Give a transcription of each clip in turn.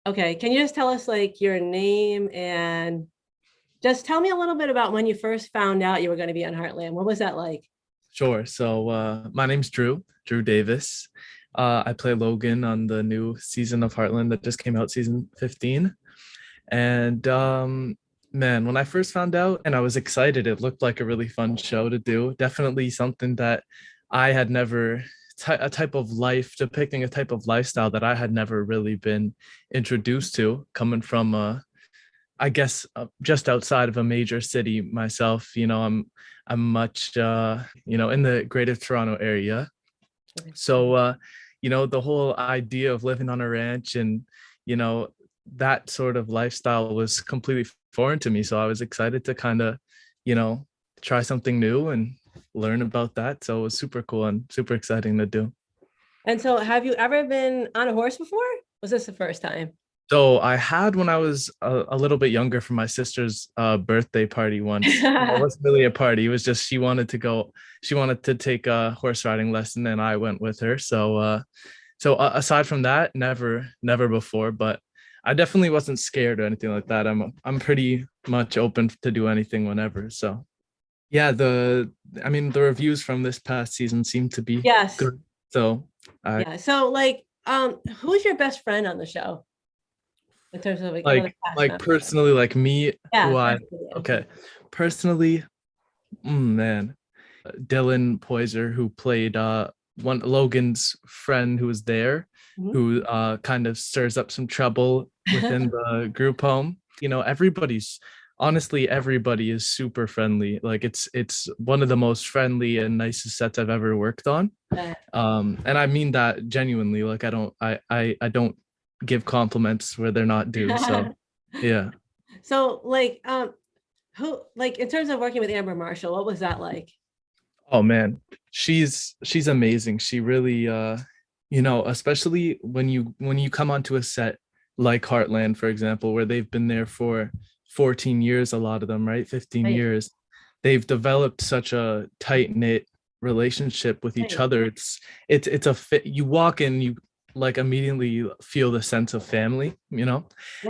Okay, can you just tell us like your name and just tell me a little bit about when you first found out you were going to be on Heartland? What was that like? Sure. So my name's Drew Davis. I play Logan on the new season of Heartland that just came out, season 15. And man, when I first found out and I was excited, it looked like a really fun show to do. Definitely something that I had never a type of life depicting a type of lifestyle that I had never really been introduced to coming from I guess just outside of a major city myself. I'm much in the Greater Toronto area. Okay. So the whole idea of living on a ranch and you know that sort of lifestyle was completely foreign to me. So I was excited to kind of, you know, try something new and learn about that. So it was super cool and super exciting to do. And so have you ever been on a horse before? Was this the first time? So I had when I was a little bit younger for my sister's birthday party once. It wasn't really a party. It was just she wanted to go. She wanted to take a horse riding lesson, and I went with her. So aside from that, never before. But I definitely wasn't scared or anything like that. I'm pretty much open to do anything whenever. So yeah, the reviews from this past season seem to be Yes. good. So I Yeah. So like who's your best friend on the show in terms of like another cast like member? personally, like me, Yeah, who I personally, yeah. okay, personally, man, Dylan Poiser, who played one Logan's friend who was there, Mhm. who kind of stirs up some trouble within the group home. Everybody is super friendly. Like it's one of the most friendly and nicest sets I've ever worked on. Yeah. And I mean that genuinely. Like I don't give compliments where they're not due. So yeah. So like who like in terms of working with Amber Marshall, what was that like? Oh man, she's amazing. She really especially when you come onto a set like Heartland, for example, where they've been there for 14 years, a lot of them, right? 15 Right. years. They've developed such a tight-knit relationship with each Right. other. It's a fit. You walk in, you like immediately feel the sense of family, Yeah.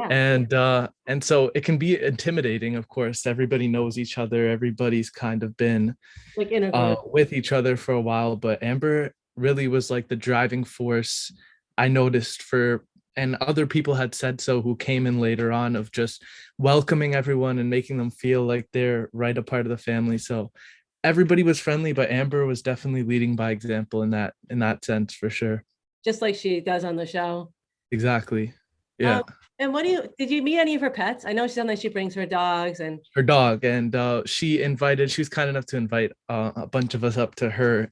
and so it can be intimidating. Of course, everybody knows each other, everybody's kind of been Like in a group. with each other for a while, but Amber really was like the driving force I noticed for, and other people had said so who came in later on, of just welcoming everyone and making them feel like they're right a part of the family. So everybody was friendly, but Amber was definitely leading by example in that sense for sure. Just like she does on the show. Exactly. Yeah. Um, and what do you did you meet any of her pets? I know sometimes she brings her dogs and Her dog, and she was kind enough to invite a bunch of us up to her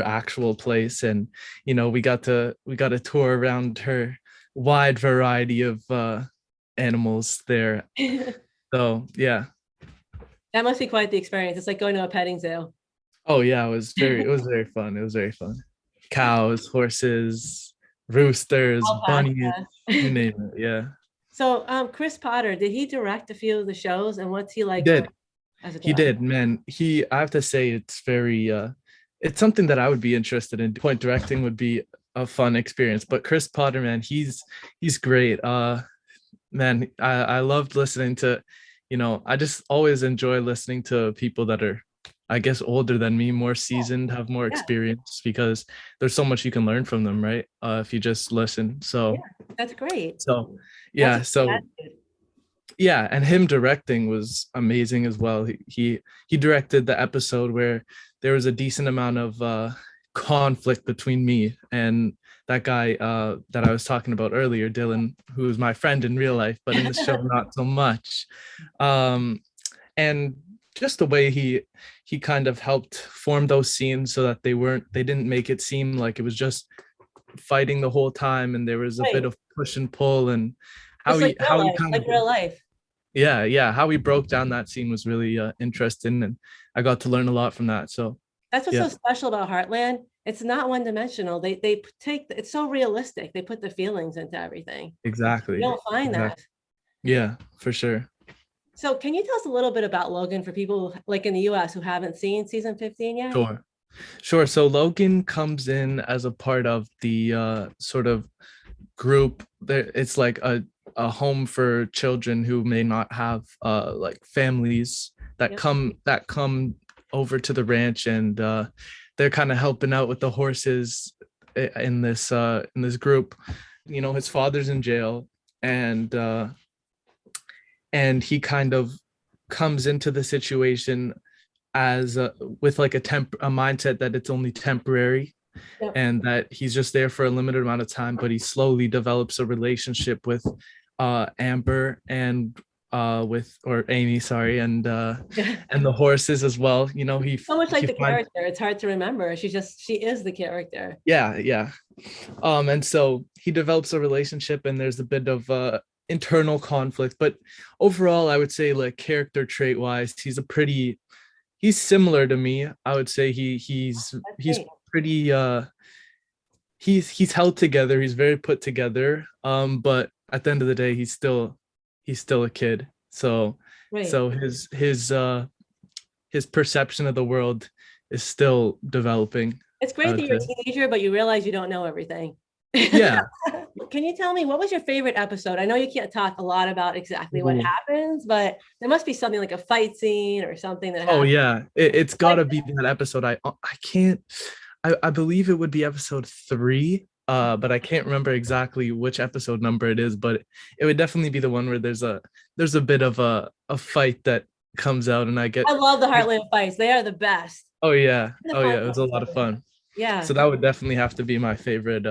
actual place, and we got a tour around her wide variety of animals there. that So yeah. must be quite the experience. It's like going to a petting zoo. Oh yeah, it was very fun. It was very fun. Cows, horses, roosters, bunnies, Alpaca. you name it. Yeah. So Chris Potter, did he direct a few of the shows and what's he He like did. as a He director? did, man. I have to say it's something that I would be interested in. Point directing would be a fun experience. But Chris Potter, man, he's great. Man, I loved listening to, I just always enjoy listening to people that are, I guess, older than me, more seasoned, have more Yeah, experience, because there's so much you can learn from them, right? If you just listen. yeah, So that's great. so That's a yeah, great so attitude. yeah, and him directing was amazing as well. He directed the episode where there was a decent amount of conflict between me and that guy that I was talking about earlier, Dylan, who is my friend in real life, but in the show not so much. um and just the way he kind of helped form those scenes so that they didn't make it seem like it was just fighting the whole time, and there was a bit Right. of push and pull, and Just how he kind like of, real life. yeah, how he broke down that scene was really interesting, and I got to learn a lot from that. So That's what's yeah. so special about Heartland. It's not one dimensional. They take it's so realistic. They put the feelings into everything. You Exactly. don't find that. Exactly. Yeah, for sure. So can you tell us a little bit about Logan for people like in the US who haven't seen season 15 yet? Sure. So Logan comes in as a part of the sort of group there. It's like a home for children who may not have like families Yep. that come over to the ranch, and they're kind of helping out with the horses in this group. You know, his father's in jail, and and he kind of comes into the situation as with like a mindset that it's only temporary, Yep. and that he's just there for a limited amount of time, but he slowly develops a relationship with Amber and with or Amy, sorry, and the horses as well. You know, So much like he the finds, character. It's hard to remember. She is the character. yeah, yeah. And so he develops a relationship, and there's a bit of internal conflict, but overall I would say, like, character trait wise, he's similar to me. I would say That's he's great. pretty he's held together, he's very put together, but at the end of the day he's still a kid. So Right. so his perception of the world is still developing, It's I great that would you're say. a teenager, but you realize you don't know everything. Yeah. Can you tell me what was your favorite episode? I know you can't talk a lot about exactly what Ooh. happens, but there must be something like a fight scene or something that Oh happened. yeah, it's got Like, to be that episode. I can't. I believe it would be episode 3, but I can't remember exactly which episode number it is. But it would definitely be the one where there's a bit of a fight that comes out, and I love the I Heartland fights. They are the best. The oh fun yeah, it was a lot of episodes. fun. Yeah. So that would definitely have to be my favorite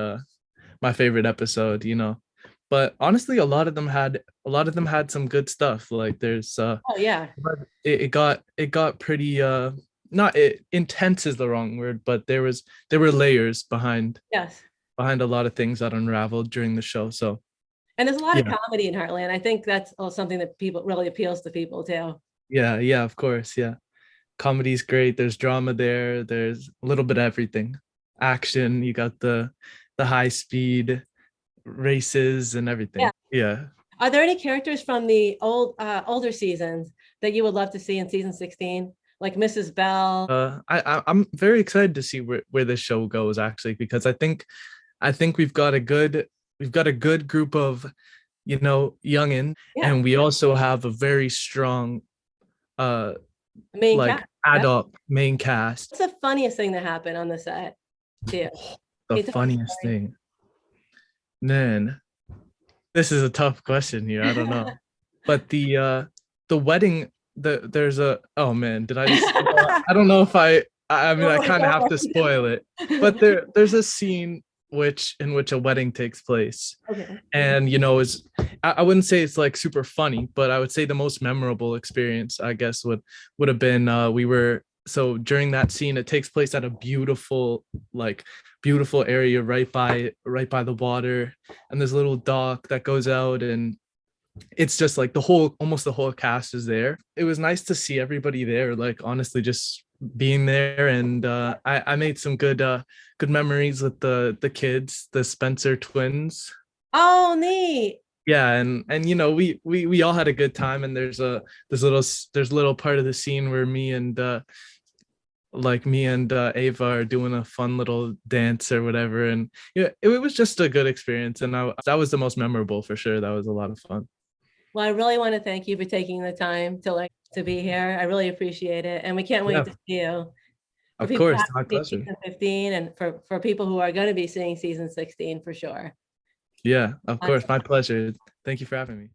episode. You know, but honestly, a lot of them had some good stuff. Like there's Oh yeah. but it got pretty not intense is the wrong word, but there were layers Yes. behind a lot of things that unraveled during the show. So And there's a lot of yeah, comedy in Heartland. I think that's something that people really appeals to people too. yeah, of course, yeah. Comedy's great. There's drama there. There's a little bit of everything. Action. You got the high speed races and Yeah. everything. Yeah. Are there any characters from the older seasons that you would love to see in season 16? Like Mrs. Bell? I'm very excited to see where this show goes, actually, because I think we've got a good group of, you know, youngin, Yeah. and we also have a very strong uh Main like cast. Yeah. adult main cast. What's the funniest thing that happened on the set to you? The Can you tell me a funniest story? thing, man, this is a tough question here. I don't know. But the wedding, there's a oh man, did I just I don't know if I mean, Don't I worry, kind of don't have to spoil it, worry. but there's a scene in which a wedding takes place, Okay. and you know is I wouldn't say it's like super funny, but I would say the most memorable experience, I guess, would have been we were so during that scene, it takes place at a like beautiful area right by the water, and there's a little dock that goes out, and it's just like almost the whole cast is there. It was nice to see everybody there, like honestly just being there, and I made some good memories with the kids, the Spencer twins. Oh, neat. Yeah, and you know, we all had a good time, and there's a little part of the scene where me and Ava are doing a fun little dance or whatever, and yeah, it was just a good experience, and that was the most memorable for sure. That was a lot of fun. Well, I really want to thank you for taking the time to be here. I really appreciate it. And we can't wait Yeah, to see you. For of people who course, my haven't seen pleasure. season 15 and for people who are going to be seeing season 16 for sure. Yeah, of course, my pleasure. Thank you for having me.